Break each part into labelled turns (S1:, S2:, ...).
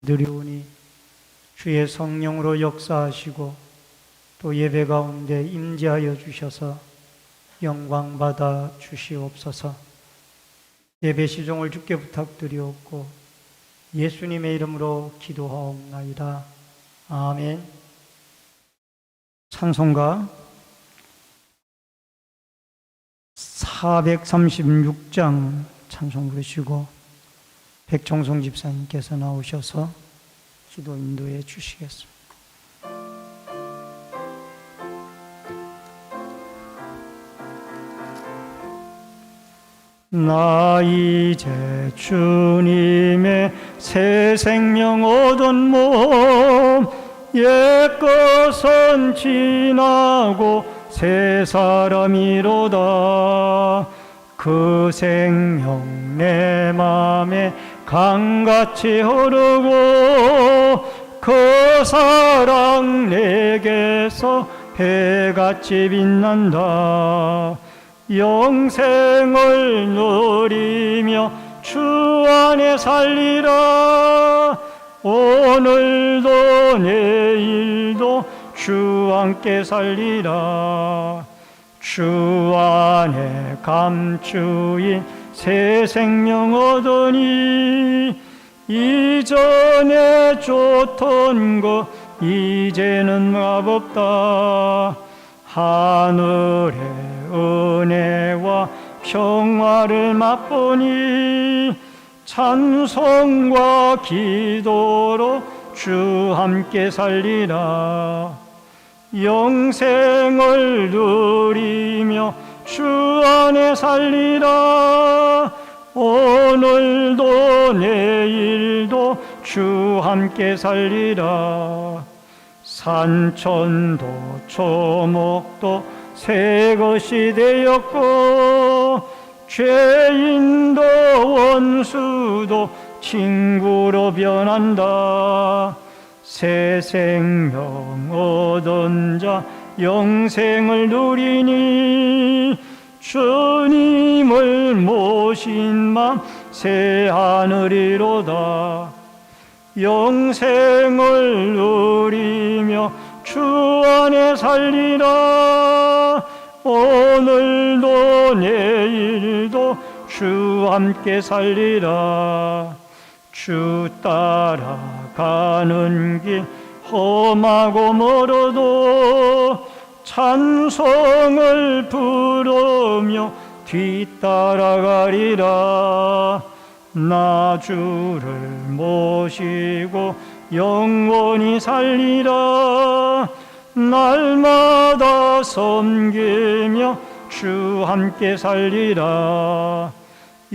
S1: 드리오니 주의 성령으로 역사하시고 또 예배 가운데 임재하여 주셔서 영광 받아 주시옵소서. 예배 시종을 주께 부탁드리옵고 예수님의 이름으로 기도하옵나이다. 아멘. 찬송가 436장 찬송 부르시고 백종성 집사님께서 나오셔서 기도 인도해 주시겠습니다. 나 이제 주님의 새 생명 얻은 몸, 옛것은 지나고 새 사람이로다. 그 생명 내 맘에 강같이 흐르고 그 사랑 내게서 해같이 빛난다. 영생을 누리며 주 안에 살리라. 오늘도 내일도 주 함께 살리라. 주 안에 감추인 새 생명 얻으니 이전에 좋던 것 이제는 값없다. 하늘의 은혜와 평화를 맛보니 찬송과 기도로 주 함께 살리라. 영생을 누리며 주 안에 살리라. 오늘도 내일도 주 함께 살리라. 산천도 초목도 새 것이 되었고 죄인도 원수도 친구로 변한다. 새 생명 얻은 자 영생을 누리니 주님을 모신 맘 새 하늘이로다. 영생을 누리며 주 안에 살리라. 오늘도 내일도 주 함께 살리라. 주 따라가는 길 험하고 멀어도 찬송을 부르며 뒤따라가리라. 나 주를 모시고 영원히 살리라. 날마다 섬기며 주 함께 살리라.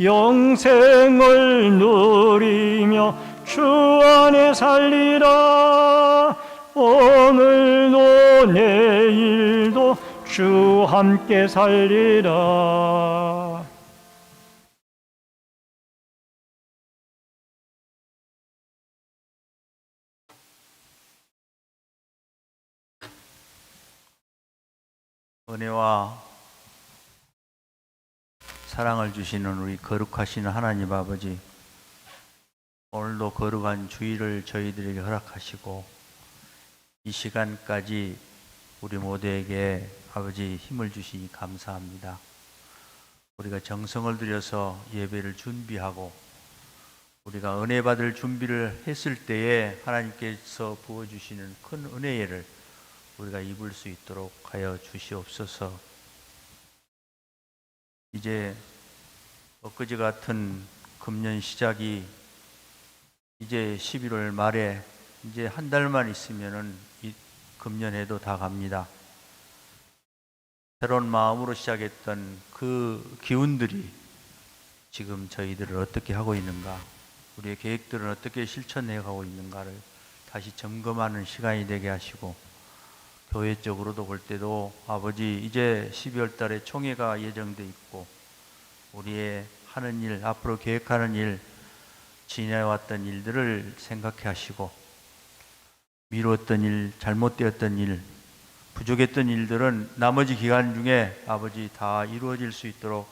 S1: 영생을 누리며 주 안에 살리라. 오늘도 내일도 주 함께 살리라.
S2: 은혜와 사랑을 주시는 우리 거룩하시는 하나님 아버지, 오늘도 거룩한 주일을 저희들에게 허락하시고 이 시간까지 우리 모두에게 아버지 힘을 주시니 감사합니다. 우리가 정성을 들여서 예배를 준비하고 우리가 은혜 받을 준비를 했을 때에 하나님께서 부어주시는 큰 은혜를 우리가 입을 수 있도록 하여 주시옵소서. 이제 엊그제 같은 금년 시작이 이제 11월 말에 이제 한 달만 있으면은 이 금년에도 다 갑니다. 새로운 마음으로 시작했던 그 기운들이 지금 저희들을 어떻게 하고 있는가, 우리의 계획들은 어떻게 실천해 가고 있는가를 다시 점검하는 시간이 되게 하시고, 교회적으로도 볼 때도 아버지 이제 12월 달에 총회가 예정돼 있고 우리의 하는 일, 앞으로 계획하는 일, 지내왔던 일들을 생각해 하시고 미루었던 일, 잘못되었던 일, 부족했던 일들은 나머지 기간 중에 아버지 다 이루어질 수 있도록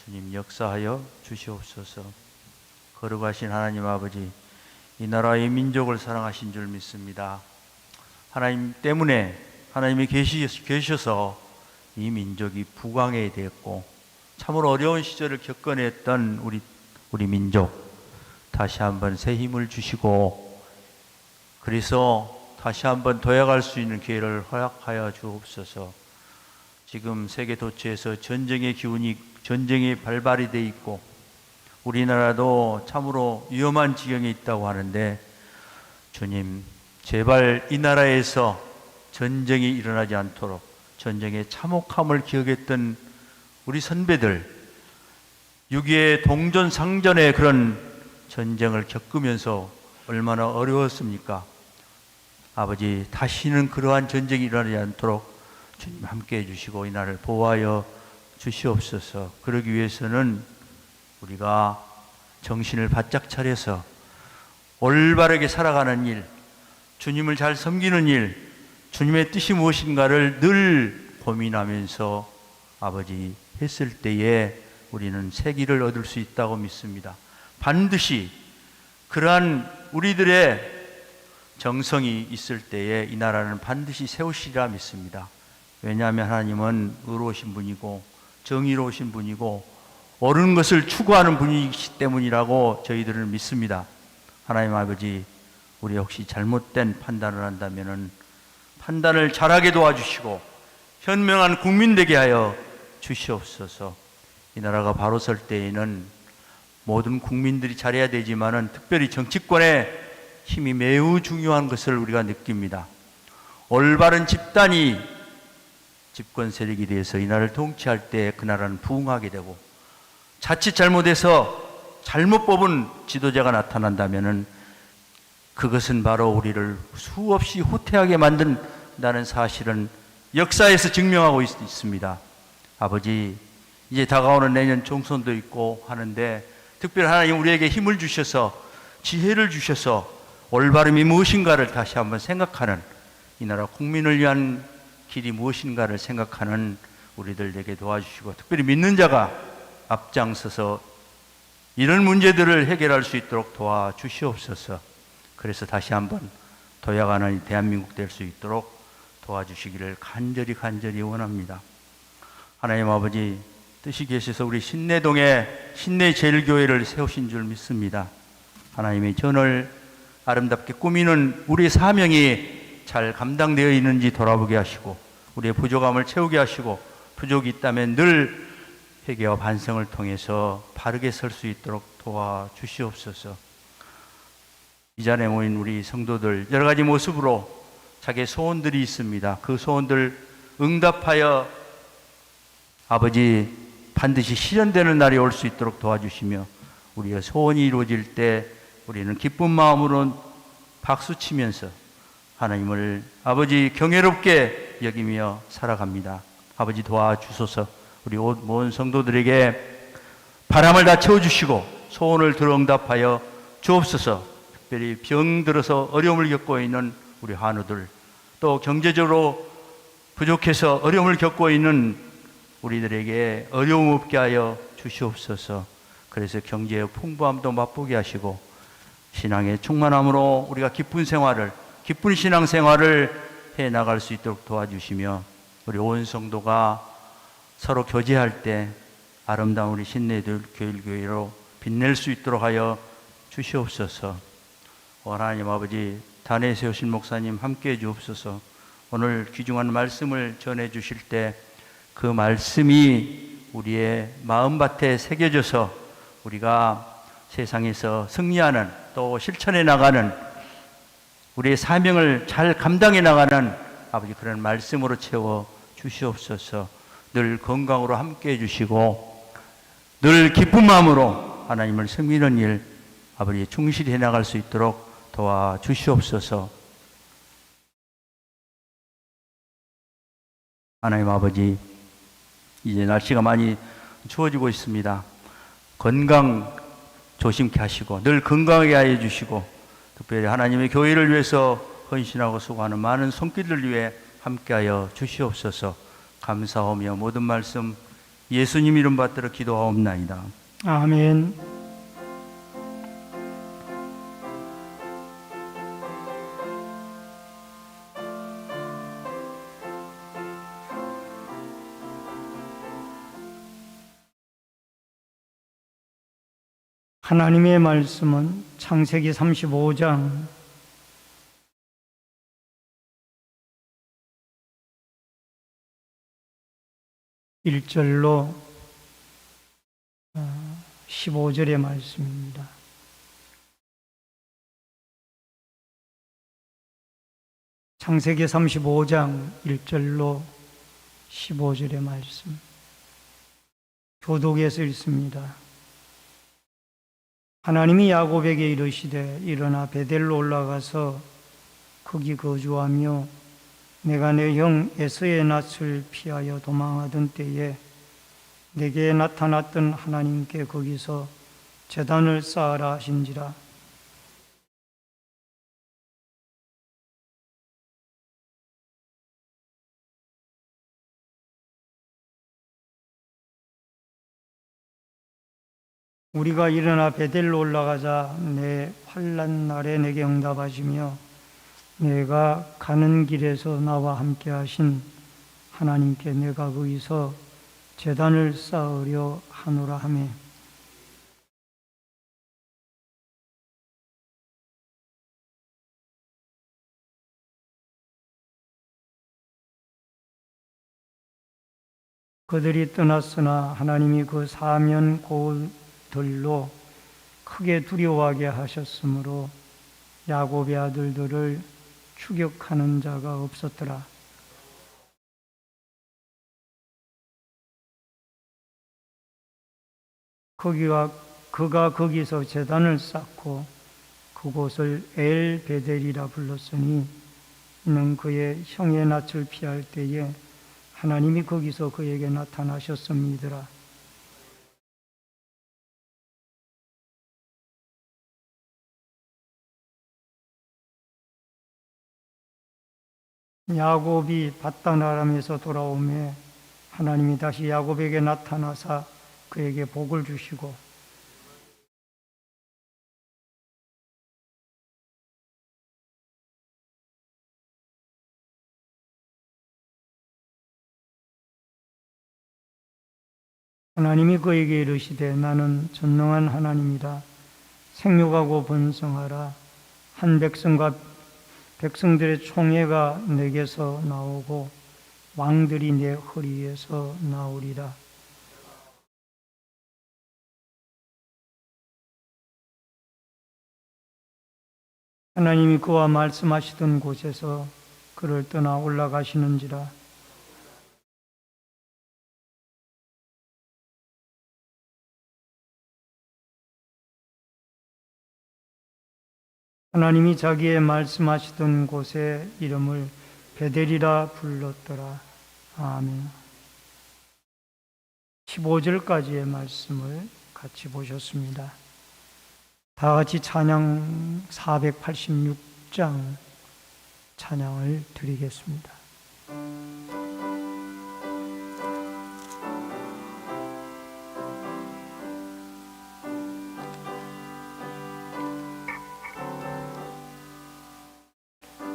S2: 주님 역사하여 주시옵소서. 거룩하신 하나님 아버지, 이 나라의 민족을 사랑하신 줄 믿습니다. 하나님 때문에 하나님이 계셔서 이 민족이 부강해야 되었고 참으로 어려운 시절을 겪어냈던 우리 민족 다시 한번 새 힘을 주시고 그래서 다시 한번 도약할 수 있는 기회를 허락하여 주옵소서. 지금 세계 도처에서 전쟁의 기운이 전쟁이 발발이 돼 있고 우리나라도 참으로 위험한 지경에 있다고 하는데 주님 제발 이 나라에서 전쟁이 일어나지 않도록 전쟁의 참혹함을 기억했던 우리 선배들 6.25의 동전상전의 그런 전쟁을 겪으면서 얼마나 어려웠습니까? 아버지 다시는 그러한 전쟁이 일어나지 않도록 주님 함께해 주시고 이 나라를 보호하여 주시옵소서. 그러기 위해서는 우리가 정신을 바짝 차려서 올바르게 살아가는 일, 주님을 잘 섬기는 일, 주님의 뜻이 무엇인가를 늘 고민하면서 아버지 했을 때에 우리는 새 길을 얻을 수 있다고 믿습니다. 반드시 그러한 우리들의 정성이 있을 때에 이 나라는 반드시 세우시리라 믿습니다. 왜냐하면 하나님은 의로우신 분이고 정의로우신 분이고 옳은 것을 추구하는 분이기 때문이라고 저희들은 믿습니다. 하나님 아버지, 우리 혹시 잘못된 판단을 한다면 판단을 잘하게 도와주시고 현명한 국민 되게 하여 주시옵소서. 이 나라가 바로 설 때에는 모든 국민들이 잘해야 되지만은 특별히 정치권의 힘이 매우 중요한 것을 우리가 느낍니다. 올바른 집단이 집권 세력이 돼서 이 나라를 통치할 때 그 나라는 부흥하게 되고 자칫 잘못해서 잘못 뽑은 지도자가 나타난다면은 그것은 바로 우리를 수없이 후퇴하게 만든다는 사실은 역사에서 증명하고 있습니다. 아버지, 이제 다가오는 내년 총선도 있고 하는데 특별히 하나님 우리에게 힘을 주셔서 지혜를 주셔서 올바름이 무엇인가를 다시 한번 생각하는 이 나라 국민을 위한 길이 무엇인가를 생각하는 우리들 되게 도와주시고 특별히 믿는 자가 앞장서서 이런 문제들을 해결할 수 있도록 도와주시옵소서. 그래서 다시 한번 도약하는 대한민국 될 수 있도록 도와주시기를 간절히 원합니다. 하나님 아버지, 뜻이 계셔서 우리 신내동에 신내제일교회를 세우신 줄 믿습니다. 하나님의 전을 아름답게 꾸미는 우리의 사명이 잘 감당되어 있는지 돌아보게 하시고 우리의 부족함을 채우게 하시고 부족이 있다면 늘 회개와 반성을 통해서 바르게 설 수 있도록 도와주시옵소서. 이 자리에 모인 우리 성도들 여러 가지 모습으로 자기의 소원들이 있습니다. 그 소원들 응답하여 아버지 반드시 실현되는 날이 올 수 있도록 도와주시며 우리의 소원이 이루어질 때 우리는 기쁜 마음으로 박수치면서 하나님을 아버지 경외롭게 여기며 살아갑니다. 아버지 도와주소서. 우리 모든 성도들에게 바람을 다 채워주시고 소원을 들어 응답하여 주옵소서. 특별히 병들어서 어려움을 겪고 있는 우리 환우들, 또 경제적으로 부족해서 어려움을 겪고 있는 우리들에게 어려움 없게 하여 주시옵소서. 그래서 경제의 풍부함도 맛보게 하시고 신앙의 충만함으로 우리가 기쁜 신앙생활을 해나갈 수 있도록 도와주시며 우리 온 성도가 서로 교제할 때 아름다운 우리 신내교회로 빛낼 수 있도록 하여 주시옵소서. 하나님 아버지, 단에 세우신 목사님 함께해 주옵소서. 오늘 귀중한 말씀을 전해 주실 때 그 말씀이 우리의 마음밭에 새겨져서 우리가 세상에서 승리하는 또 실천해 나가는 우리의 사명을 잘 감당해 나가는 아버지 그런 말씀으로 채워 주시옵소서. 늘 건강으로 함께해 주시고 늘 기쁜 마음으로 하나님을 섬기는 일 아버지 충실히 해나갈 수 있도록 도와주시옵소서. 하나님 아버지, 이제 날씨가 많이 추워지고 있습니다. 건강 조심케 하시고 늘 건강하게 하여 주시고 특별히 하나님의 교회를 위해서 헌신하고 수고하는 많은 손길을 위해 함께하여 주시옵소서. 감사하며 모든 말씀 예수님 이름 받들어 기도하옵나이다.
S1: 아멘. 하나님의 말씀은 창세기 35장 1절로 15절의 말씀입니다. 창세기 35장 1절로 15절의 말씀, 교독에서 읽습니다. 하나님이 야곱에게 이르시되 일어나 베델로 올라가서 거기 거주하며 내가 내 형 에서의 낯을 피하여 도망하던 때에 내게 나타났던 하나님께 거기서 제단을 쌓으라 하신지라. 우리가 일어나 베델로 올라가자 내 환난 날에 내게 응답하시며 내가 가는 길에서 나와 함께 하신 하나님께 내가 거기서 제단을 쌓으려 하노라 하매 그들이 떠났으나 하나님이 그 사면 고울들로 크게 두려워하게 하셨으므로 야곱의 아들들을 추격하는 자가 없었더라. 그가 거기서 제단을 쌓고 그곳을 엘 베델이라 불렀으니 이는 그의 형의 낯을 피할 때에 하나님이 거기서 그에게 나타나셨음이더라. 야곱이 밧단 아람에서 돌아오매 하나님이 다시 야곱에게 나타나사 그에게 복을 주시고 하나님이 그에게 이르시되 나는 전능한 하나님이라. 생육하고 번성하라. 한 백성들의 총회가 내게서 나오고 왕들이 내 허리에서 나오리라. 하나님이 그와 말씀하시던 곳에서 그를 떠나 올라가시는지라. 하나님이 자기의 말씀하시던 곳에 이름을 베델이라 불렀더라. 아멘. 15절까지의 말씀을 같이 보셨습니다. 다 같이 찬양 486장 찬양을 드리겠습니다.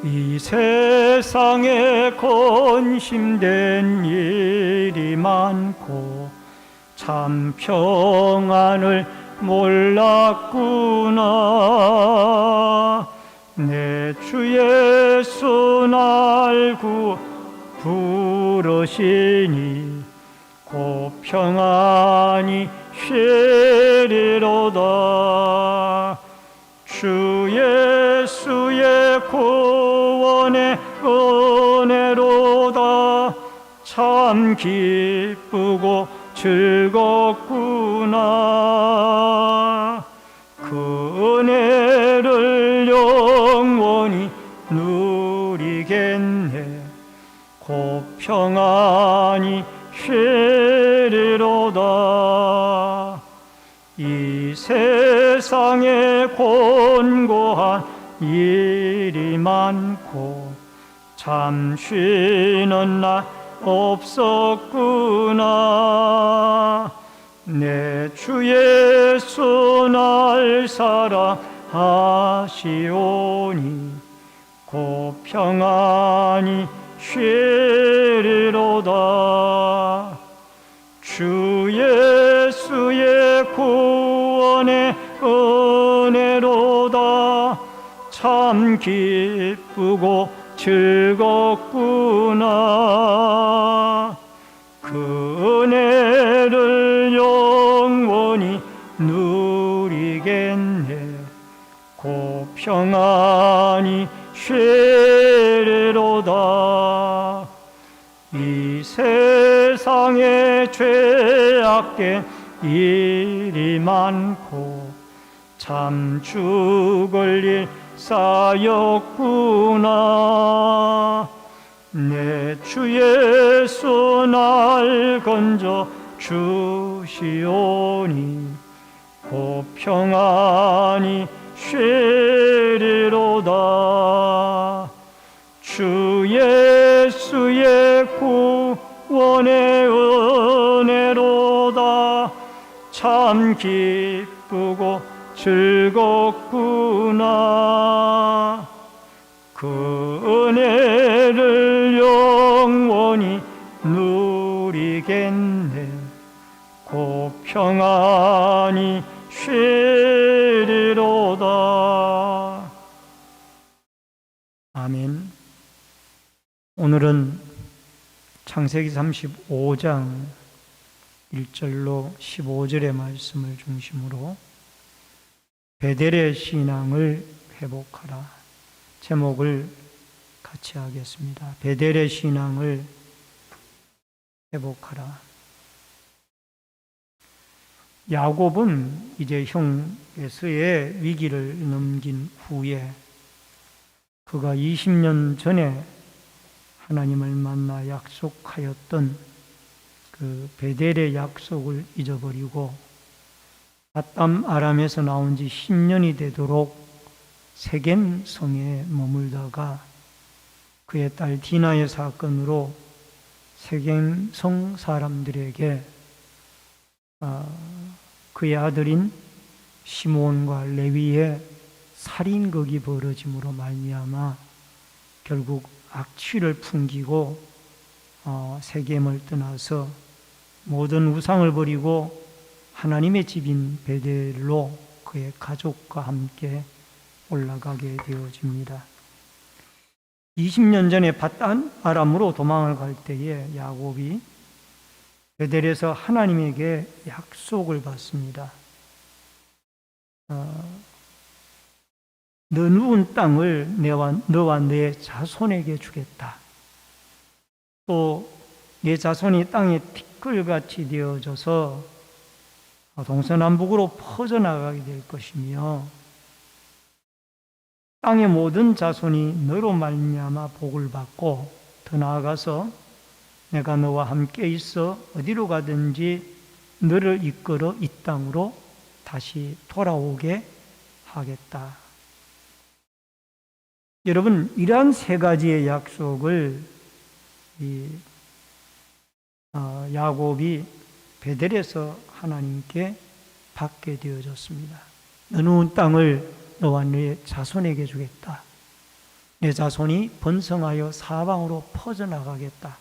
S1: 이 세상에 권심된 일이 많고 참 평안을 몰랐구나. 내 주 예수 날 부르시니 곧 평안히 쉬리로다. 주 예수의 구원의 은혜로다. 참 기쁘고 즐겁구나. 그 은혜를 영원히 누리겠네. 곧 평안히 쉬리로다. 이 세상에 곤고한 일이 많고 참 쉬는 날 없었구나. 내 주 예수 날 사랑하시오니 곧 평안히 쉬리로다. 주 예수의 구원의 은혜로다. 참 기쁘고 즐겁구나. 그 은혜를 영원히 누리겠네. 곧 평안히 쉬리로다. 이 세상에 죄악된 일이 많고 참 죽을 일 쌓였구나. 내 주 예수 날 건져 주시오니 곧 평안히 쉬리로다. 주 예수의 구원의 은혜로다. 참 기쁘고 즐겁구나. 그 은혜를 영원히 누리겠네. 곧 평안히 쉬리로다. 아멘. 오늘은 창세기 35장 1절로 15절의 말씀을 중심으로 베델의 신앙을 회복하라 제목을 같이 하겠습니다. 베델의 신앙을 회복하라. 야곱은 이제 형 에서의 위기를 넘긴 후에 그가 20년 전에 하나님을 만나 약속하였던 그 베델의 약속을 잊어버리고 바담 아람에서 나온 지 10년이 되도록 세겜 성에 머물다가 그의 딸 디나의 사건으로 세겜 성 사람들에게 그의 아들인 시므온과 레위의 살인극이 벌어짐으로 말미암아 결국 악취를 풍기고 세겜을 떠나서 모든 우상을 버리고 하나님의 집인 베델로 그의 가족과 함께 올라가게 되어집니다. 20년 전에 밧단 아람으로 도망을 갈 때에 야곱이 베델에서 하나님에게 약속을 받습니다. 너 누운 땅을 너와 내 자손에게 주겠다. 또 내 자손이 땅에 티끌같이 되어져서 동서남북으로 퍼져나가게 될 것이며 땅의 모든 자손이 너로 말미암아 복을 받고 더 나아가서 내가 너와 함께 있어 어디로 가든지 너를 이끌어 이 땅으로 다시 돌아오게 하겠다. 여러분, 이러한 세 가지의 약속을 야곱이 베델에서 하나님께 받게 되어졌습니다. 너 누운 땅을 너와 네 자손에게 주겠다. 내 자손이 번성하여 사방으로 퍼져나가겠다.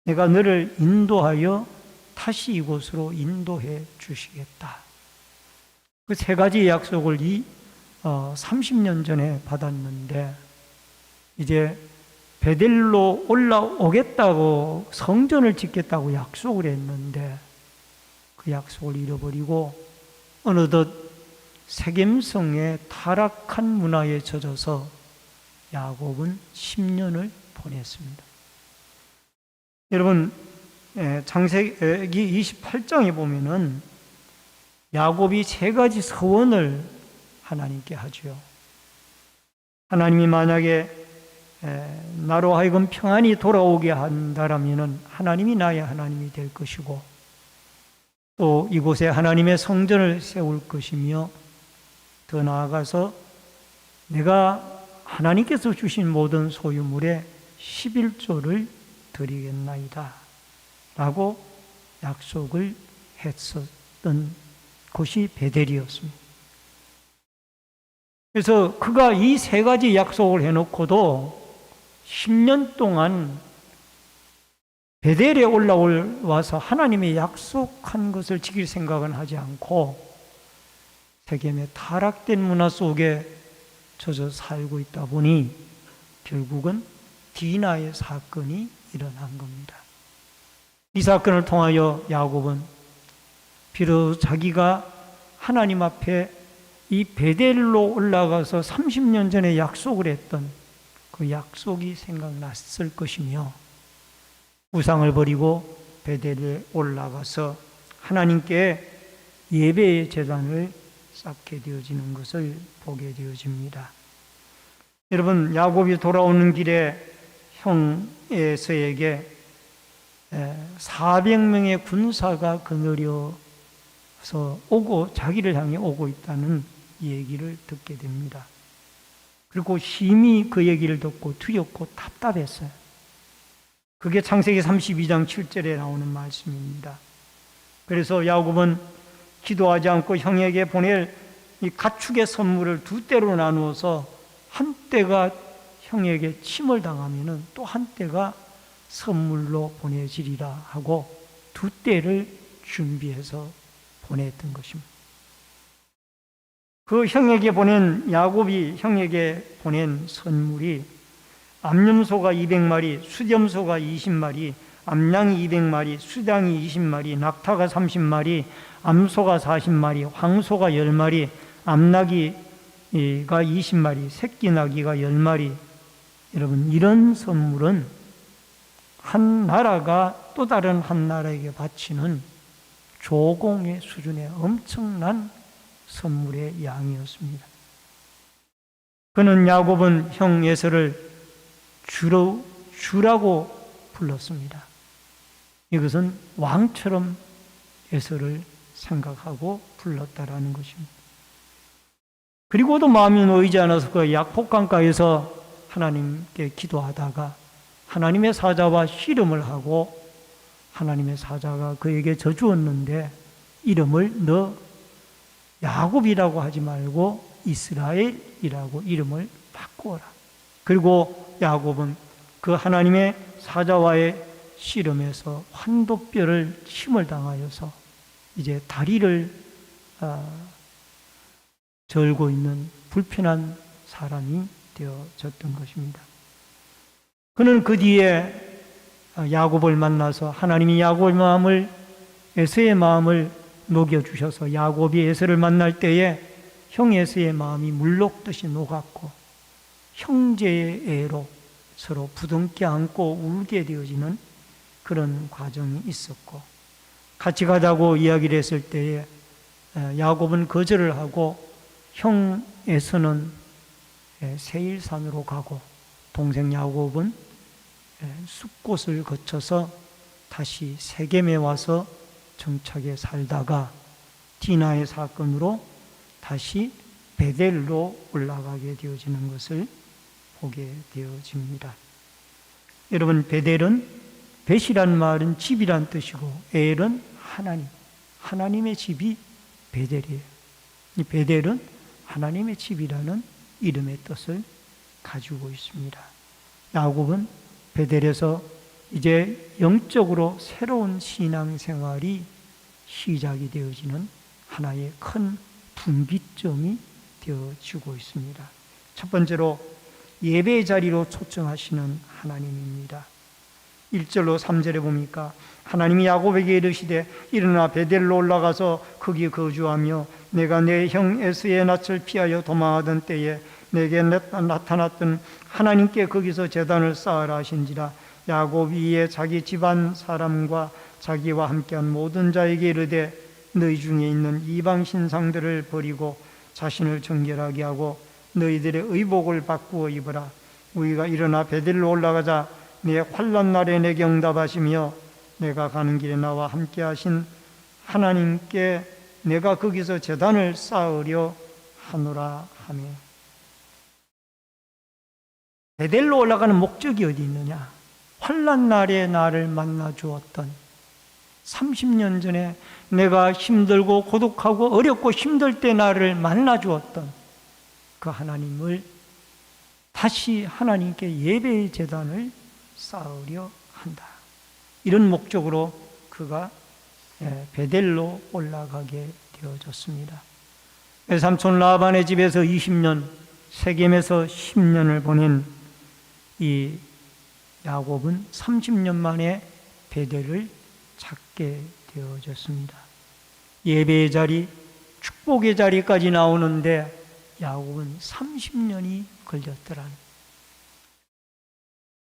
S1: 내가 너를 인도하여 다시 이곳으로 인도해 주시겠다. 그 세 가지 약속을 30년 전에 받았는데 이제 베델로 올라오겠다고 성전을 짓겠다고 약속을 했는데 그 약속을 잃어버리고 어느덧 세겜성의 타락한 문화에 젖어서 야곱은 10년을 보냈습니다. 여러분, 창세기 28장에 보면은 야곱이 세 가지 서원을 하나님께 하죠. 하나님이 만약에 나로 하여금 평안히 돌아오게 한다라면 하나님이 나의 하나님이 될 것이고 또 이곳에 하나님의 성전을 세울 것이며 더 나아가서 내가 하나님께서 주신 모든 소유물의 11조를 드리겠나이다 라고 약속을 했었던 곳이 베델이었습니다. 그래서 그가 이 세 가지 약속을 해놓고도 10년 동안 베델에 올라와서 하나님의 약속한 것을 지킬 생각은 하지 않고 세겜의 타락된 문화 속에 젖어 살고 있다 보니 결국은 디나의 사건이 일어난 겁니다. 이 사건을 통하여 야곱은 비로소 자기가 하나님 앞에 이 베델로 올라가서 30년 전에 약속을 했던 그 약속이 생각났을 것이며 우상을 버리고 베델에 올라가서 하나님께 예배의 제단을 쌓게 되어지는 것을 보게 되어집니다. 여러분, 야곱이 돌아오는 길에 형 에서에게 400명의 군사가 거느려서 오고 자기를 향해 오고 있다는 얘기를 듣게 됩니다. 그리고 심히 그 얘기를 듣고 두렵고 답답했어요. 그게 창세기 32장 7절에 나오는 말씀입니다. 그래서 야곱은 기도하지 않고 형에게 보낼 이 가축의 선물을 두 떼로 나누어서 한 떼가 형에게 침을 당하면은 또 한 떼가 선물로 보내지리라 하고 두 떼를 준비해서 보냈던 것입니다. 그 야곱이 형에게 보낸 선물이 암염소가 200마리, 수염소가 20마리, 암양이 200마리, 수장이 20마리, 낙타가 30마리, 암소가 40마리, 황소가 10마리, 암나기가 20마리, 새끼 나기가 10마리. 여러분, 이런 선물은 한 나라가 또 다른 한 나라에게 바치는 조공의 수준의 엄청난 선물의 양이었습니다. 그는 야곱은 형 에서를 주라고 불렀습니다. 이것은 왕처럼 에서를 생각하고 불렀다라는 것입니다. 그리고도 마음이 놓이지 않아서 그 약복강가에서 하나님께 기도하다가 하나님의 사자와 씨름을 하고 하나님의 사자가 그에게 저주었는데 이름을 너 야곱이라고 하지 말고 이스라엘이라고 이름을 바꾸어라. 그리고 야곱은 그 하나님의 사자와의 씨름에서 환도뼈를 침을 당하여서 이제 다리를 절고 있는 불편한 사람이 되어졌던 것입니다. 그는 그 뒤에 야곱을 만나서 하나님이 야곱의 마음을 에서의 마음을 녹여주셔서 야곱이 에서를 만날 때에 형 에서의 마음이 물녹듯이 녹았고 형제의 애로 서로 부둥켜 안고 울게 되어지는 그런 과정이 있었고 같이 가자고 이야기를 했을 때에 야곱은 거절을 하고 형 에서는 세일산으로 가고 동생 야곱은 숲곳을 거쳐서 다시 세겜에 와서 정착에 살다가 디나의 사건으로 다시 베델로 올라가게 되어지는 것을 보게 되어집니다. 여러분, 베델은 벳이란 말은 집이란 뜻이고 엘은 하나님, 하나님의 집이 베델이에요. 이 베델은 하나님의 집이라는 이름의 뜻을 가지고 있습니다. 야곱은 베델에서 이제 영적으로 새로운 신앙생활이 시작이 되어지는 하나의 큰 분기점이 되어지고 있습니다. 첫 번째로 예배의 자리로 초청하시는 하나님입니다. 1절로 3절에 보니까 하나님이 야곱에게 이르시되 일어나 베델로 올라가서 거기 거주하며 내가 내 형 에서의 낯을 피하여 도망하던 때에 내게 나타났던 하나님께 거기서 제단을 쌓으라 하신지라. 야곱이 이에 자기 집안 사람과 자기와 함께한 모든 자에게 이르되 너희 중에 있는 이방 신상들을 버리고 자신을 정결하게 하고 너희들의 의복을 바꾸어 입어라. 우리가 일어나 베델로 올라가자. 내 환난 날에 내게 응답하시며 내가 가는 길에 나와 함께 하신 하나님께 내가 거기서 제단을 쌓으려 하노라 하며. 베델로 올라가는 목적이 어디 있느냐? 환난 날에 나를 만나 주었던 30년 전에 내가 힘들고 고독하고 어렵고 힘들 때 나를 만나 주었던 그 하나님을 다시 하나님께 예배의 제단을 쌓으려 한다. 이런 목적으로 그가 베델로 올라가게 되어졌습니다. 외삼촌 라반의 집에서 20년, 세겜에서 10년을 보낸 이 야곱은 30년 만에 베델을 찾게 되어졌습니다. 예배의 자리, 축복의 자리까지 나오는데 야곱은 30년이 걸렸더라는.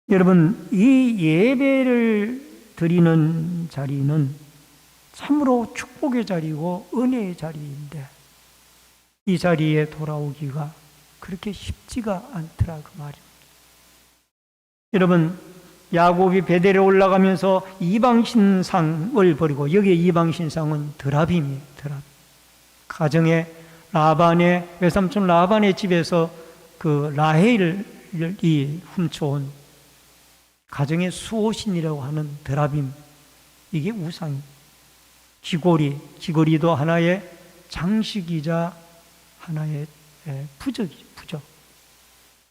S1: 여러분, 이 예배를 드리는 자리는 참으로 축복의 자리고 은혜의 자리인데 이 자리에 돌아오기가 그렇게 쉽지가 않더라 그 말입니다. 여러분, 야곱이 베델에 올라가면서 이방신상을 버리고, 여기에 이방신상은 드라빔이에요. 드라빔. 가정에 라반의 외삼촌 라반의 집에서 그 라헬이 훔쳐온 가정의 수호신이라고 하는 드라빔, 이게 우상이, 귀고리도 하나의 장식이자 하나의 부적이죠. 부적.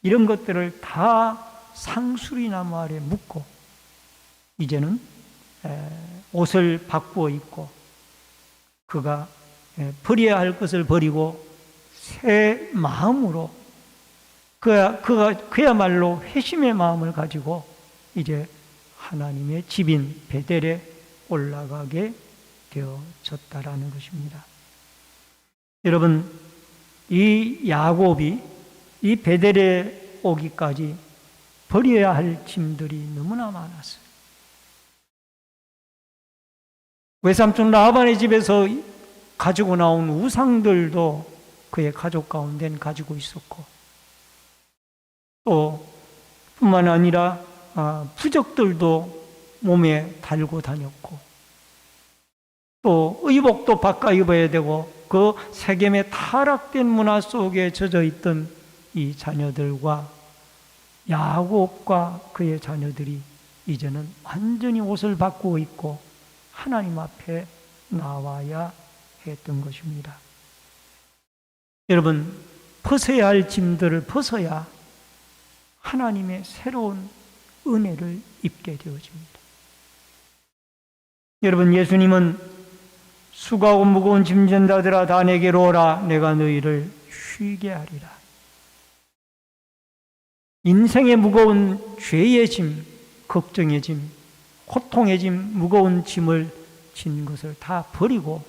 S1: 이런 것들을 다 상수리나무 아래 묶고 이제는 옷을 바꾸어 입고 그가 버려야 할 것을 버리고 새 마음으로 그야말로 회심의 마음을 가지고 이제 하나님의 집인 베델에 올라가게 되어졌다라는 것입니다. 여러분, 이 야곱이 이 베델에 오기까지 버려야 할 짐들이 너무나 많았어요. 외삼촌 라반의 집에서 가지고 나온 우상들도 그의 가족 가운데는 가지고 있었고, 또 뿐만 아니라 부적들도 몸에 달고 다녔고, 또 의복도 바꿔 입어야 되고, 그 세겜의 타락된 문화 속에 젖어 있던 이 자녀들과 야곱과 그의 자녀들이 이제는 완전히 옷을 바꾸어 입고 하나님 앞에 나와야 했던 것입니다. 여러분, 벗어야 할 짐들을 벗어야 하나님의 새로운 은혜를 입게 되어집니다. 여러분, 예수님은 수고하고 무거운 짐진 자들아 다 내게로 오라, 내가 너희를 쉬게 하리라. 인생의 무거운 죄의 짐, 걱정의 짐, 고통의 짐, 무거운 짐을 진 것을 다 버리고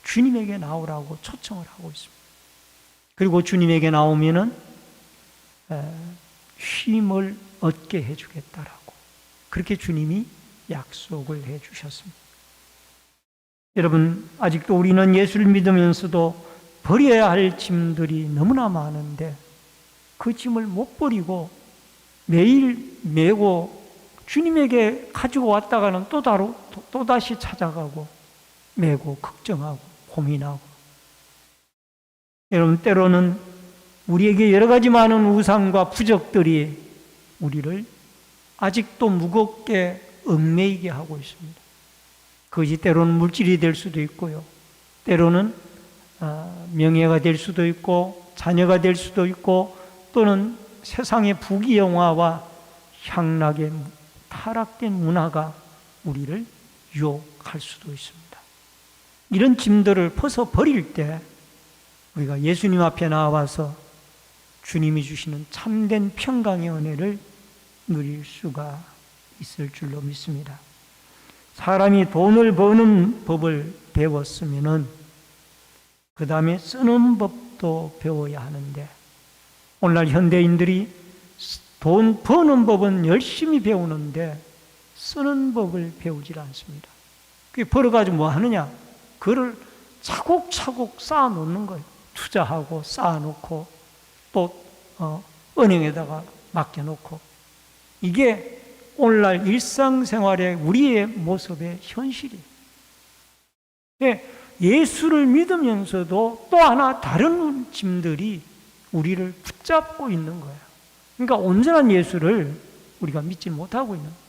S1: 주님에게 나오라고 초청을 하고 있습니다. 그리고 주님에게 나오면은 쉼을 얻게 해주겠다라고 그렇게 주님이 약속을 해주셨습니다. 여러분, 아직도 우리는 예수를 믿으면서도 버려야 할 짐들이 너무나 많은데 그 짐을 못 버리고 매일 메고 주님에게 가지고 왔다가는 또다시 찾아가고 메고 걱정하고 고민하고, 여러분, 때로는 우리에게 여러 가지 많은 우상과 부적들이 우리를 아직도 무겁게 얽매이게 하고 있습니다. 그것이 때로는 물질이 될 수도 있고요, 때로는 명예가 될 수도 있고 자녀가 될 수도 있고, 또는 세상의 부귀영화와 향락의 타락된 문화가 우리를 유혹할 수도 있습니다. 이런 짐들을 벗어버릴 때 우리가 예수님 앞에 나와서 주님이 주시는 참된 평강의 은혜를 누릴 수가 있을 줄로 믿습니다. 사람이 돈을 버는 법을 배웠으면은 그 다음에 쓰는 법도 배워야 하는데, 오늘날 현대인들이 돈 버는 법은 열심히 배우는데 쓰는 법을 배우질 않습니다. 그게 벌어가지고 뭐 하느냐? 그를 차곡차곡 쌓아놓는 거예요. 투자하고 쌓아놓고 또 은행에다가 맡겨놓고. 이게 오늘날 일상생활의 우리의 모습의 현실이에요. 예수를 믿으면서도 또 하나 다른 짐들이 우리를 붙잡고 있는 거예요. 그러니까 온전한 예수를 우리가 믿지 못하고 있는 거예요.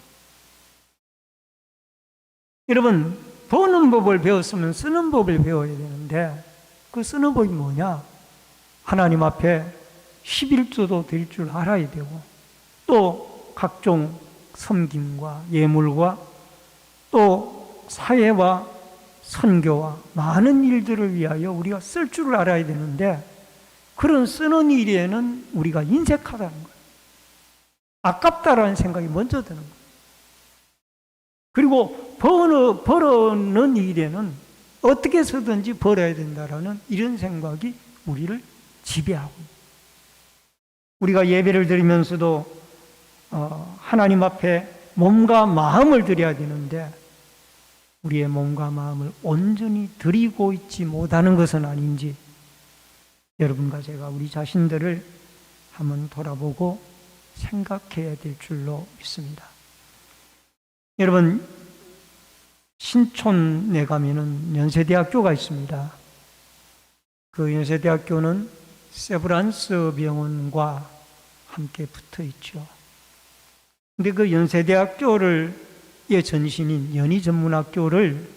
S1: 여러분, 버는 법을 배웠으면 쓰는 법을 배워야 되는데 그 쓰는 법이 뭐냐? 하나님 앞에 11조도 될 줄 알아야 되고, 또 각종 섬김과 예물과 또 사회와 선교와 많은 일들을 위하여 우리가 쓸 줄을 알아야 되는데 그런 쓰는 일에는 우리가 인색하다는 거예요. 아깝다라는 생각이 먼저 드는 거예요. 그리고 벌어는 일에는 어떻게 해서든지 벌어야 된다라는 이런 생각이 우리를 지배하고 있어요. 우리가 예배를 드리면서도 하나님 앞에 몸과 마음을 드려야 되는데 우리의 몸과 마음을 온전히 드리고 있지 못하는 것은 아닌지 여러분과 제가 우리 자신들을 한번 돌아보고 생각해야 될 줄로 믿습니다. 여러분, 신촌에 가면은 연세대학교가 있습니다. 그 연세대학교는 세브란스 병원과 함께 붙어 있죠. 근데 그 연세대학교의 전신인 연희전문학교를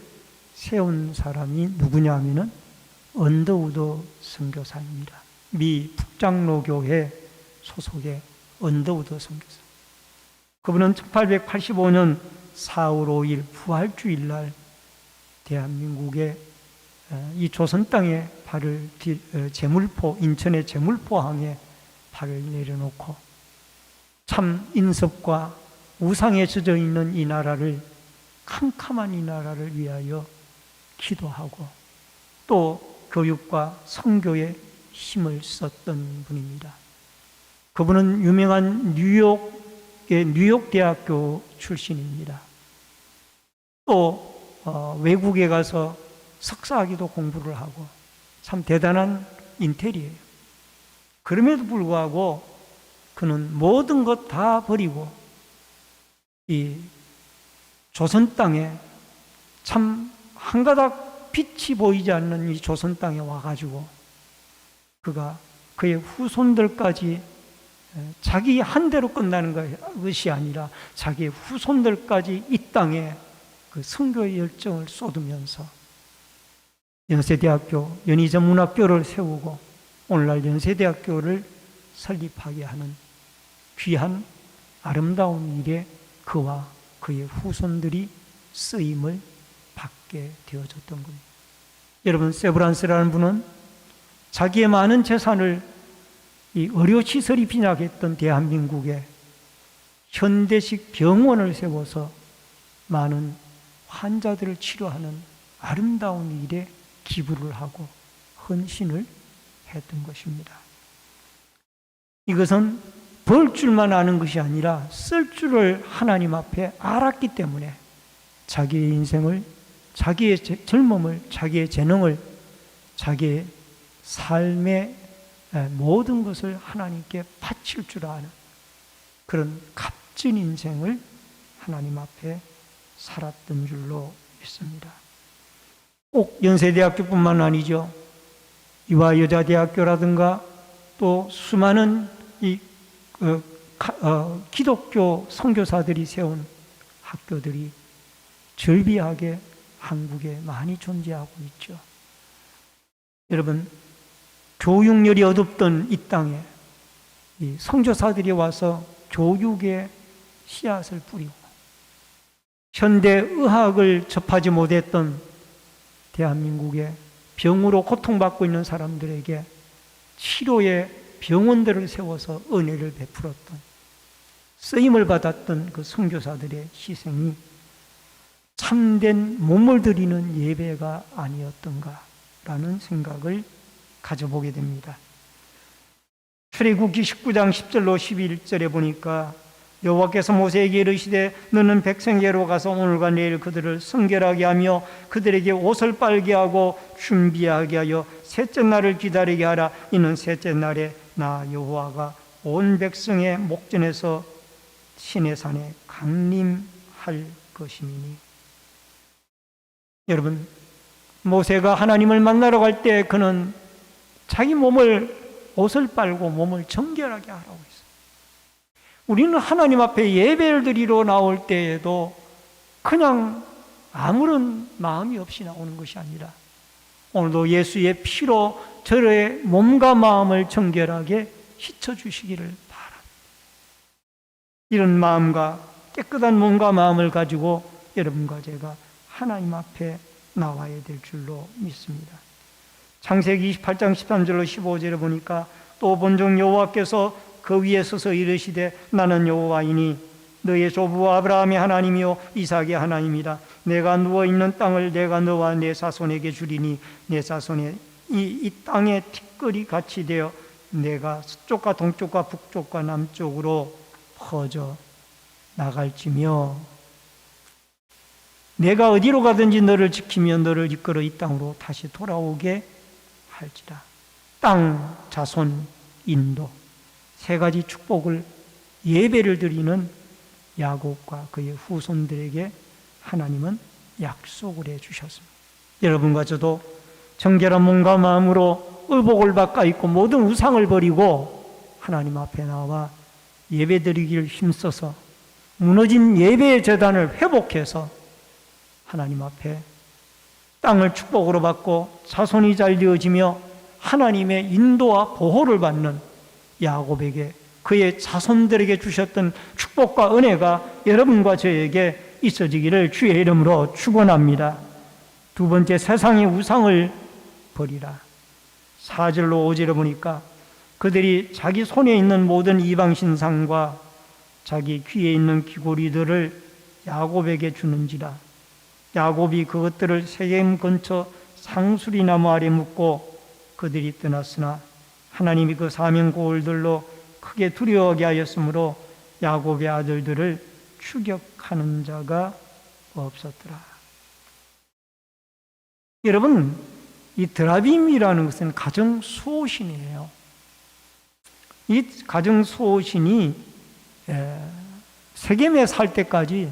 S1: 세운 사람이 누구냐 하면은 언더우드 선교사입니다. 미 북장로교회 소속의 언더우드 선교사. 그분은 1885년 4월 5일 부활주일날 대한민국의 이 조선 땅에 발을 인천의 제물포항에 발을 내려놓고 참 인습과 우상에 젖어 있는 이 나라를, 캄캄한 이 나라를 위하여 기도하고 또 교육과 선교에 힘을 썼던 분입니다. 그분은 유명한 뉴욕 대학교 출신입니다. 또 외국에 가서 석사학위도 공부를 하고 참 대단한 인텔이에요. 그럼에도 불구하고 그는 모든 것 다 버리고 이 조선 땅에 참 한가닥 빛이 보이지 않는 이 조선 땅에 와가지고 그가 그의 후손들까지 자기 한 대로 끝나는 것이 아니라 자기의 후손들까지 이 땅에 그 선교의 열정을 쏟으면서 연세대학교, 연희전문학교를 세우고 오늘날 연세대학교를 설립하게 하는 귀한 아름다운 일에 그와 그의 후손들이 쓰임을 받게 되어졌던 겁니다. 여러분, 세브란스라는 분은 자기의 많은 재산을 이 의료시설이 빈약했던 대한민국에 현대식 병원을 세워서 많은 환자들을 치료하는 아름다운 일에 기부를 하고 헌신을 했던 것입니다. 이것은 벌 줄만 아는 것이 아니라 쓸 줄을 하나님 앞에 알았기 때문에 자기의 인생을, 자기의 젊음을, 자기의 재능을, 자기의 삶의 모든 것을 하나님께 바칠 줄 아는 그런 값진 인생을 하나님 앞에 살았던 줄로 믿습니다. 꼭 연세대학교뿐만 아니죠. 이화여자대학교라든가 또 수많은 기독교 선교사들이 세운 학교들이 절비하게 한국에 많이 존재하고 있죠. 여러분, 교육열이 어둡던 이 땅에 이 선교사들이 와서 교육의 씨앗을 뿌리고 현대 의학을 접하지 못했던 대한민국의 병으로 고통받고 있는 사람들에게 치료의 병원들을 세워서 은혜를 베풀었던, 쓰임을 받았던 그 선교사들의 희생이 참된 몸을 드리는 예배가 아니었던가라는 생각을 가져보게 됩니다. 출애굽기 19장 10절로 11절에 보니까 여호와께서 모세에게 이르시되 너는 백성에게로 가서 오늘과 내일 그들을 성결하게 하며 그들에게 옷을 빨게 하고 준비하게 하여 셋째 날을 기다리게 하라. 이는 셋째 날에 나 여호와가 온 백성의 목전에서 시내산에 강림할 것이니. 여러분, 모세가 하나님을 만나러 갈 때 그는 자기 옷을 빨고 몸을 정결하게 하라고 했어요. 우리는 하나님 앞에 예배를 드리러 나올 때에도 그냥 아무런 마음이 없이 나오는 것이 아니라 오늘도 예수의 피로 저의 몸과 마음을 정결하게 씻어주시기를 바랍니다. 이런 마음과 깨끗한 몸과 마음을 가지고 여러분과 제가 하나님 앞에 나와야 될 줄로 믿습니다. 창세기 28장 13절로 15절에 보니까 또 본종 여호와께서 그 위에 서서 이르시되 나는 여호와이니 너의 조부 아브라함의 하나님이요 이삭의 하나님이라. 내가 누워있는 땅을 내가 너와 내 자손에게 주리니 내 자손의 이 땅의 티끌이 같이 되어 내가 서쪽과 동쪽과 북쪽과 남쪽으로 퍼져 나갈지며 내가 어디로 가든지 너를 지키며 너를 이끌어 이 땅으로 다시 돌아오게 할지라. 땅, 자손, 인도 세 가지 축복을 예배를 드리는 야곱과 그의 후손들에게 하나님은 약속을 해주셨습니다. 여러분과 저도 정결한 몸과 마음으로 의복을 바꿔 입고 모든 우상을 버리고 하나님 앞에 나와 예배 드리기를 힘써서 무너진 예배의 제단을 회복해서 하나님 앞에 땅을 축복으로 받고 자손이 잘 되어지며 하나님의 인도와 보호를 받는 야곱에게 그의 자손들에게 주셨던 축복과 은혜가 여러분과 저에게 있어지기를 주의 이름으로 축원합니다. 두 번째, 세상의 우상을 버리라. 4절로 5절에 보니까 그들이 자기 손에 있는 모든 이방신상과 자기 귀에 있는 귀고리들을 야곱에게 주는지라. 야곱이 그것들을 세겜 근처 상수리 나무 아래 묻고 그들이 떠났으나 하나님이 그 사명고울들로 크게 두려워하게 하였으므로 야곱의 아들들을 추격하는 자가 없었더라. 여러분, 이 드라빔이라는 것은 가정 수호신이에요. 이 가정 수호신이 세겜에 살 때까지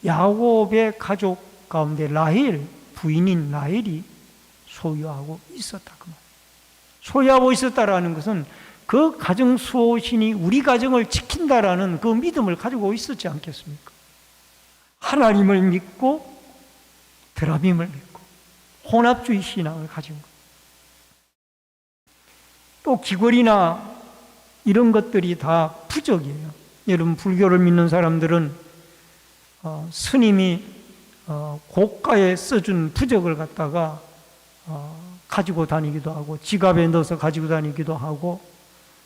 S1: 야곱의 가족 가운데 라헬, 부인인 라헬이 소유하고 있었다. 그 말. 소유하고 있었다라는 것은 그 가정 수호신이 우리 가정을 지킨다라는 그 믿음을 가지고 있었지 않겠습니까? 하나님을 믿고 드라빔을 믿고 혼합주의 신앙을 가진 것. 또 귀걸이나 이런 것들이 다 부적이에요. 여러분, 불교를 믿는 사람들은 스님이 고가에 써준 부적을 갖다가 가지고 다니기도 하고 지갑에 넣어서 가지고 다니기도 하고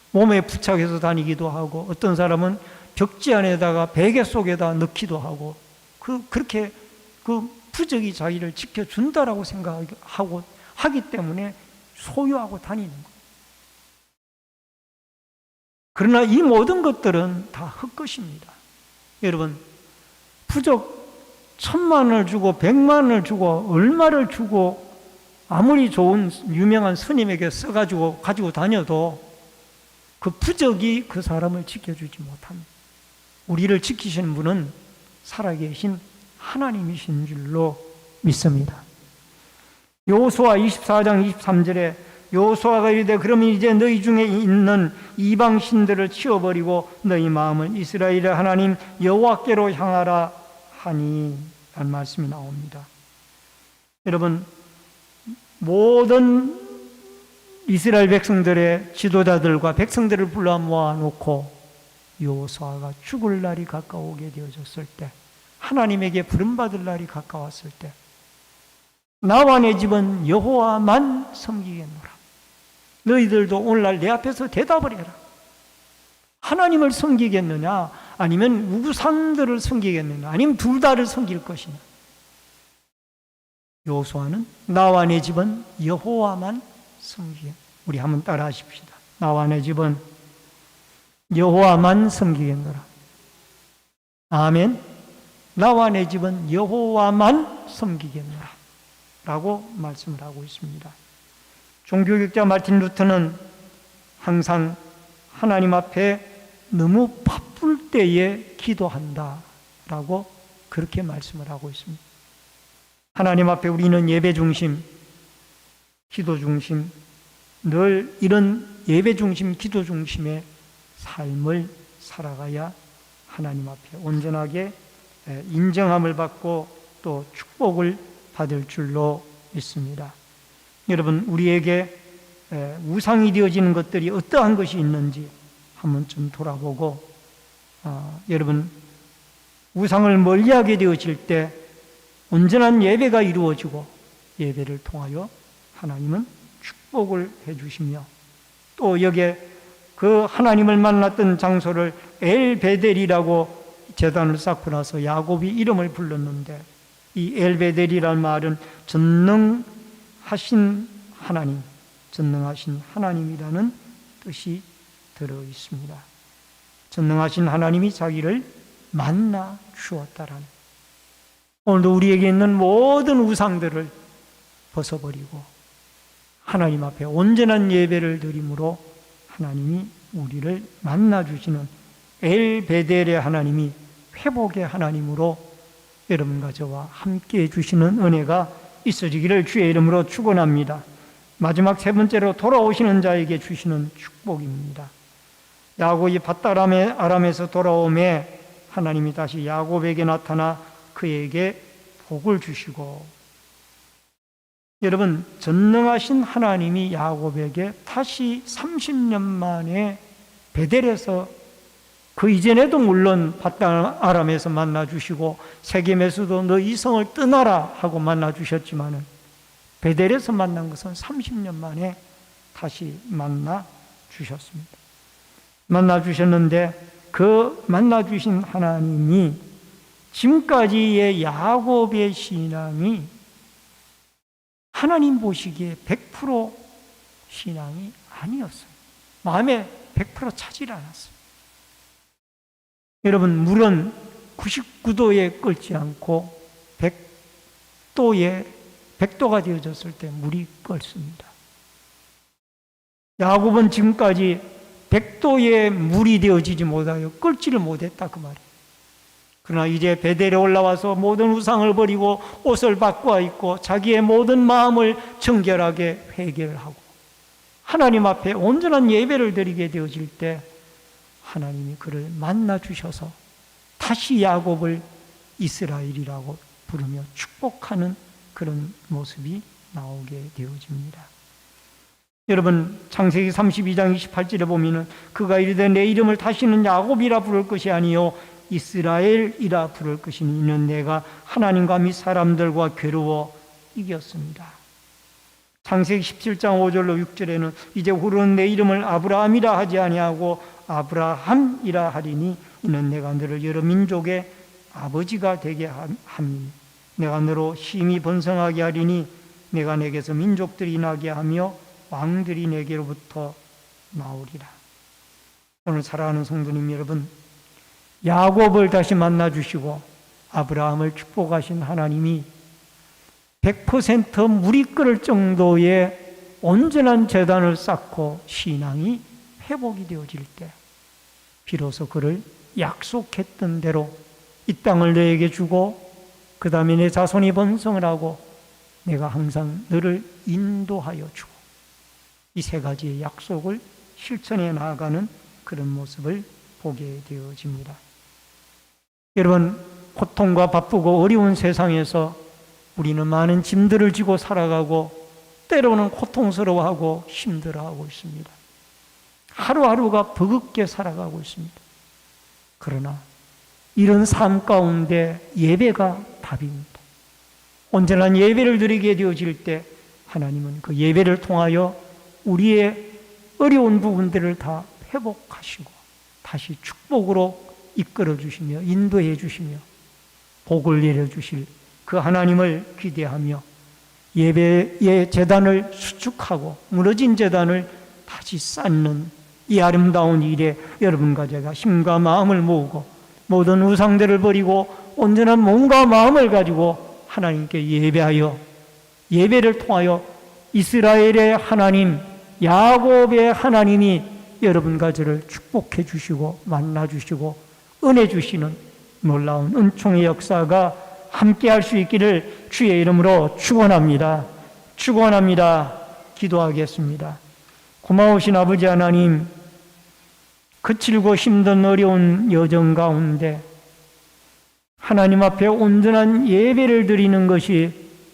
S1: 몸에 부착해서 다니기도 하고 어떤 사람은 벽지 안에다가 베개 속에다 넣기도 하고 그렇게 그 부적이 자기를 지켜준다라고 생각하고 하기 때문에 소유하고 다니는 거예요. 그러나 이 모든 것들은 다 헛것입니다. 여러분, 부적 1,000만원을 주고 100만원을 주고 얼마를 주고 아무리 좋은 유명한 스님에게 써가지고 가지고 다녀도 그 부적이 그 사람을 지켜주지 못합니다. 우리를 지키시는 분은 살아계신 하나님이신 줄로 믿습니다. 여호수아 24장 23절에 여호수아가 이르되 그러면 이제 너희 중에 있는 이방 신들을 치워버리고 너희 마음은 이스라엘의 하나님 여호와께로 향하라 하니 라는 말씀이 나옵니다. 여러분, 모든 이스라엘 백성들의 지도자들과 백성들을 불러 모아놓고 여호수아가 죽을 날이 가까우게 되어졌을 때, 하나님에게 부름받을 날이 가까웠을 때, 나와 내 집은 여호와만 섬기겠노라. 너희들도 오늘날 내 앞에서 대답을 해라. 하나님을 섬기겠느냐, 아니면 우상들을 섬기겠느냐, 아니면 둘 다를 섬길 것이냐. 여호수아는 나와 내 집은 여호와만 섬기겠노라. 우리 한번 따라 하십시다. 나와 내 집은 여호와만 섬기겠노라. 아멘. 나와 내 집은 여호와만 섬기겠노라 라고 말씀을 하고 있습니다. 종교개혁자 마틴 루터는 항상 하나님 앞에 너무 바쁠 때에 기도한다 라고 그렇게 말씀을 하고 있습니다. 하나님 앞에 우리는 예배 중심, 기도 중심, 늘 이런 예배 중심, 기도 중심의 삶을 살아가야 하나님 앞에 온전하게 인정함을 받고 또 축복을 받을 줄로 믿습니다. 여러분, 우리에게 우상이 되어지는 것들이 어떠한 것이 있는지 한번 좀 돌아보고, 여러분, 우상을 멀리하게 되어질 때 온전한 예배가 이루어지고 예배를 통하여 하나님은 축복을 해주시며, 또 여기에 그 하나님을 만났던 장소를 엘베델이라고 제단을 쌓고 나서 야곱이 이름을 불렀는데, 이 엘베델이라는 말은 전능하신 하나님, 전능하신 하나님이라는 뜻이 들어 있습니다. 전능하신 하나님이 자기를 만나 주었다라는, 오늘도 우리에게 있는 모든 우상들을 벗어버리고 하나님 앞에 온전한 예배를 드림으로 하나님이 우리를 만나주시는 엘베델의 하나님이 회복의 하나님으로 여러분과 저와 함께 해주시는 은혜가 있어지기를 주의 이름으로 축원합니다. 마지막 세 번째로 돌아오시는 자에게 주시는 축복입니다. 야곱이 밧다람에서 돌아오매 하나님이 다시 야곱에게 나타나 그에게 복을 주시고, 여러분, 전능하신 하나님이 야곱에게 다시 30년 만에 베델에서, 그 이전에도 물론 밧다람에서 만나주시고 세겜에서도 너 이 성을 떠나라 하고 만나주셨지만은 베델에서 만난 것은 30년 만에 다시 만나주셨습니다. 만나주셨는데 그 만나주신 하나님이 지금까지의 야곱의 신앙이 하나님 보시기에 100% 신앙이 아니었어요. 마음에 100% 차질 않았어요. 여러분, 물은 99도에 끓지 않고 100도가 되어졌을 때 물이 끓습니다. 야곱은 지금까지 100도의 물이 되어지지 못하여 끓지를 못했다 그 말이에요. 그러나 이제 베델에 올라와서 모든 우상을 버리고 옷을 바꾸어 입고 자기의 모든 마음을 정결하게 회개하고 하나님 앞에 온전한 예배를 드리게 되어질 때 하나님이 그를 만나 주셔서 다시 야곱을 이스라엘이라고 부르며 축복하는 그런 모습이 나오게 되어집니다. 여러분, 창세기 32장 28절에 보면은 그가 이르되 내 이름을 다시는 야곱이라 부를 것이 아니요 이스라엘이라 부를 것이니 이는 내가 하나님과 및 사람들과 겨루어 이겼습니다. 창세기 17장 5절로 6절에는 이제 후로는 내 이름을 아브라함이라 하지 아니하고 아브라함이라 하리니 이는 내가 너를 여러 민족의 아버지가 되게 함이니 내가 너로 심히 번성하게 하리니 내가 내게서 민족들이 나게 하며 왕들이 내게로부터 나오리라. 오늘 사랑하는 성도님 여러분, 야곱을 다시 만나주시고 아브라함을 축복하신 하나님이 100% 물이 끓을 정도의 온전한 제단을 쌓고 신앙이 회복이 되어질 때 비로소 그를 약속했던 대로 이 땅을 너에게 주고 그 다음에 내 자손이 번성을 하고 내가 항상 너를 인도하여 주고 이 세 가지의 약속을 실천해 나아가는 그런 모습을 보게 되어집니다. 여러분, 고통과 바쁘고 어려운 세상에서 우리는 많은 짐들을 지고 살아가고 때로는 고통스러워하고 힘들어하고 있습니다. 하루하루가 버겁게 살아가고 있습니다. 그러나 이런 삶 가운데 예배가 답입니다. 온전한 예배를 드리게 되어질 때 하나님은 그 예배를 통하여 우리의 어려운 부분들을 다 회복하시고 다시 축복으로 이끌어 주시며 인도해 주시며 복을 내려주실 그 하나님을 기대하며 예배의 제단을 수축하고 무너진 제단을 다시 쌓는 이 아름다운 일에 여러분과 제가 힘과 마음을 모으고 모든 우상들을 버리고 온전한 몸과 마음을 가지고 하나님께 예배하여 예배를 통하여 이스라엘의 하나님, 야곱의 하나님이 여러분과 저를 축복해 주시고 만나 주시고 은혜 주시는 놀라운 은총의 역사가 함께 할 수 있기를 주의 이름으로 축원합니다. 축원합니다. 기도하겠습니다. 고마우신 아버지 하나님, 거칠고 힘든 어려운 여정 가운데 하나님 앞에 온전한 예배를 드리는 것이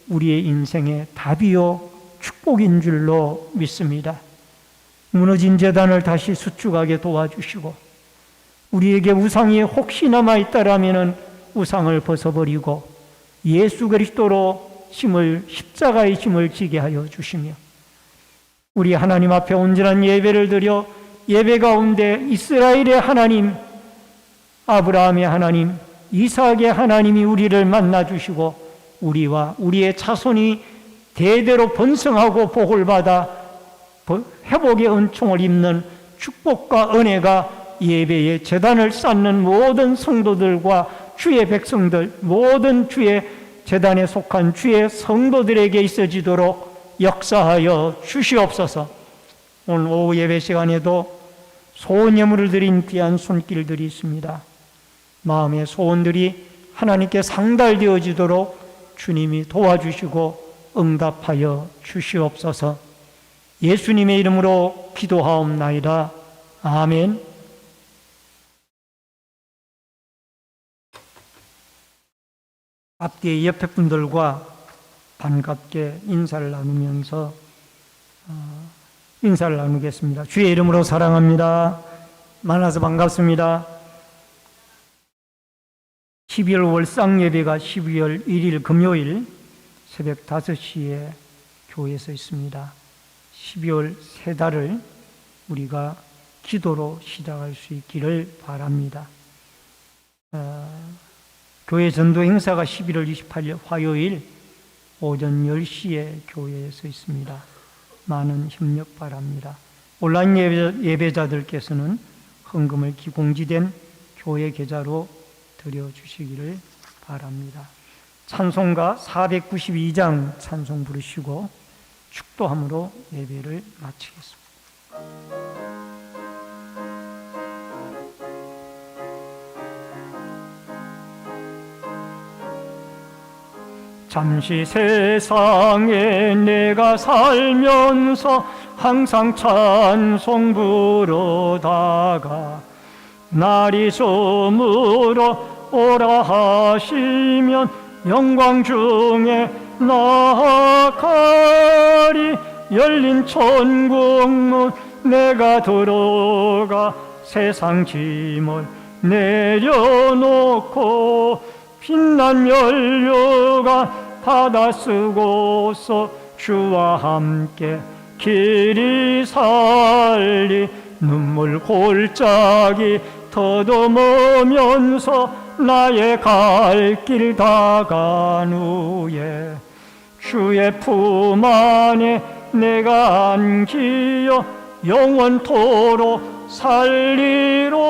S1: 우리의 인생의 답이요 축복인 줄로 믿습니다. 무너진 제단을 다시 수축하게 도와주시고 우리에게 우상이 혹시 남아있다라면 우상을 벗어버리고 예수 그리스도로 십자가의 힘을 지게 하여 주시며, 우리 하나님 앞에 온전한 예배를 드려 예배 가운데 이스라엘의 하나님, 아브라함의 하나님, 이삭의 하나님이 우리를 만나 주시고 우리와 우리의 자손이 대대로 번성하고 복을 받아 회복의 은총을 입는 축복과 은혜가 예배의 제단을 쌓는 모든 성도들과 주의 백성들, 모든 주의 제단에 속한 주의 성도들에게 있어지도록 역사하여 주시옵소서. 오늘 오후 예배 시간에도 소원 예물을 드린 귀한 손길들이 있습니다. 마음의 소원들이 하나님께 상달되어지도록 주님이 도와주시고 응답하여 주시옵소서. 예수님의 이름으로 기도하옵나이다. 아멘. 앞뒤에 옆에 분들과 반갑게 인사를 나누면서 인사를 나누겠습니다. 주의 이름으로 사랑합니다. 만나서 반갑습니다. 12월 월상 예배가 12월 1일 금요일 새벽 5시에 교회에서 있습니다. 12월 세 달을 우리가 기도로 시작할 수 있기를 바랍니다. 교회 전도 행사가 11월 28일 화요일 오전 10시에 교회에서 있습니다. 많은 협력 바랍니다. 온라인 예배자들께서는 헌금을 기공지된 교회 계좌로 드려주시기를 바랍니다. 찬송가 492장 찬송 부르시고 축도함으로 예배를 마치겠습니다. 잠시 세상에 내가 살면서 항상 찬송 부르다가 날이 저물어 오라 하시면 영광 중에 나아가리. 열린 천국문 내가 들어가 세상 짐을 내려놓고 빛난 연료가 받아 쓰고서 주와 함께 길이 살리. 눈물 골짜기 더듬으면서 나의 갈 길 다간 후에 주의 품 안에 내가 안기어 영원토록 살리로다.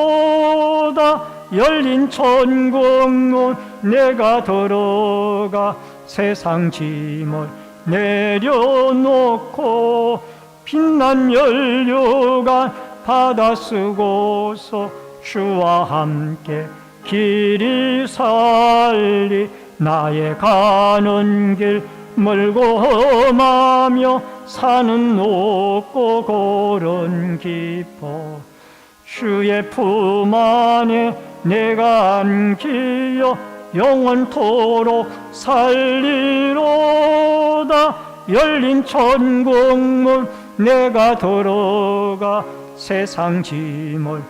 S1: 열린 천국문 내가 들어가 세상 짐을 내려놓고 빛난 연료가 받아 쓰고서 주와 함께 길이 살리. 나의 가는 길 멀고 험하며 산은 높고 골은 깊어 주의 품 안에 내가 안기어 영원토록 살리로다. 열린 천국문 내가 들어가 세상 짐을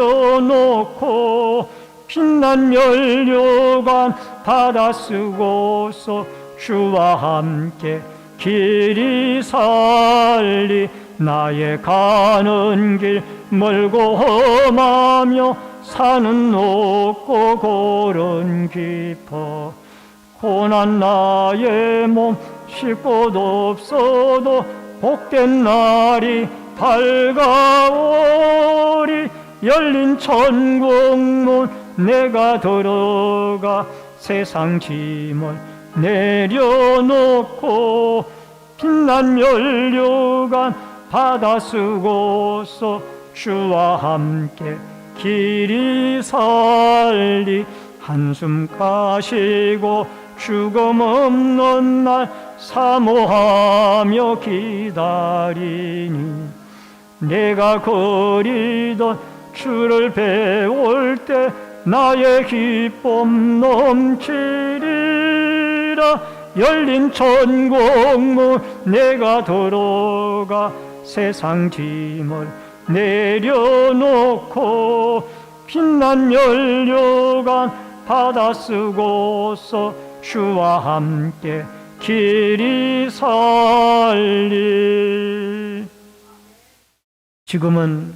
S1: 내려놓고 빛난 연료관 받아 쓰고서 주와 함께 길이 살리. 나의 가는 길 멀고 험하며 산은 높고 골은 깊어 고난 나의 몸 쉴 곳 없어도 복된 날이 밝아오리. 열린 천국문 내가 들어가 세상 짐을 내려놓고 빛난 연료관 받아 쓰고서 주와 함께 길이 살리. 한숨 가시고 죽음 없는 날 사모하며 기다리니. 내가 그리던 주를 배울 때 나의 기쁨 넘치리라. 열린 천국문 내가 들어가 세상 짐을 내려놓고 빛난 연료관 받아 쓰고서 주와 함께 길이 살릴. 지금은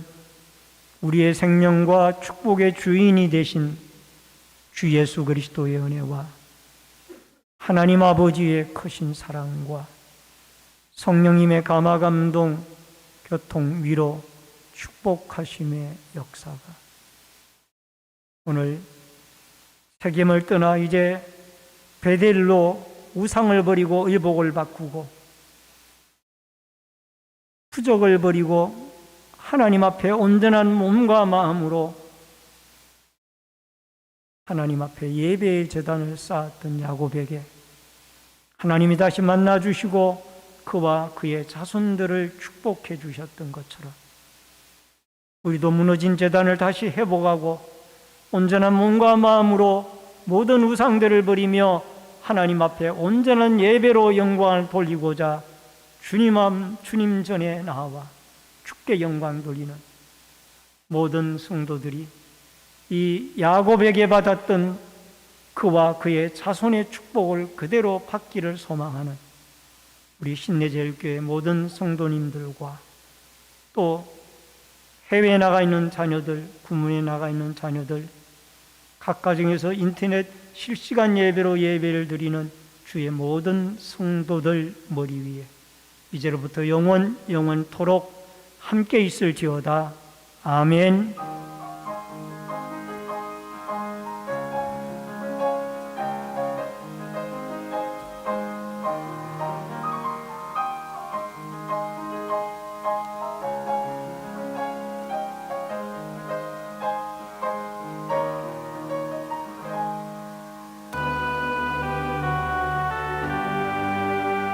S1: 우리의 생명과 축복의 주인이 되신 주 예수 그리스도의 은혜와 하나님 아버지의 크신 사랑과 성령님의 감화 감동, 교통, 위로, 축복하심의 역사가 오늘 세겜을 떠나 이제 베델로 우상을 버리고 의복을 바꾸고 부적을 버리고 하나님 앞에 온전한 몸과 마음으로 하나님 앞에 예배의 제단을 쌓았던 야곱에게 하나님이 다시 만나주시고 그와 그의 자손들을 축복해 주셨던 것처럼 우리도 무너진 제단을 다시 회복하고 온전한 몸과 마음으로 모든 우상들을 버리며 하나님 앞에 온전한 예배로 영광을 돌리고자 주님 전에 나와 주께 영광 돌리는 모든 성도들이 이 야곱에게 받았던 그와 그의 자손의 축복을 그대로 받기를 소망하는 우리 신내제일교회 모든 성도님들과 또 해외에 나가 있는 자녀들, 구문에 나가 있는 자녀들, 각 가정에서 인터넷 실시간 예배로 예배를 드리는 주의 모든 성도들 머리 위에 이제로부터 영원토록 함께 있을지어다. 아멘.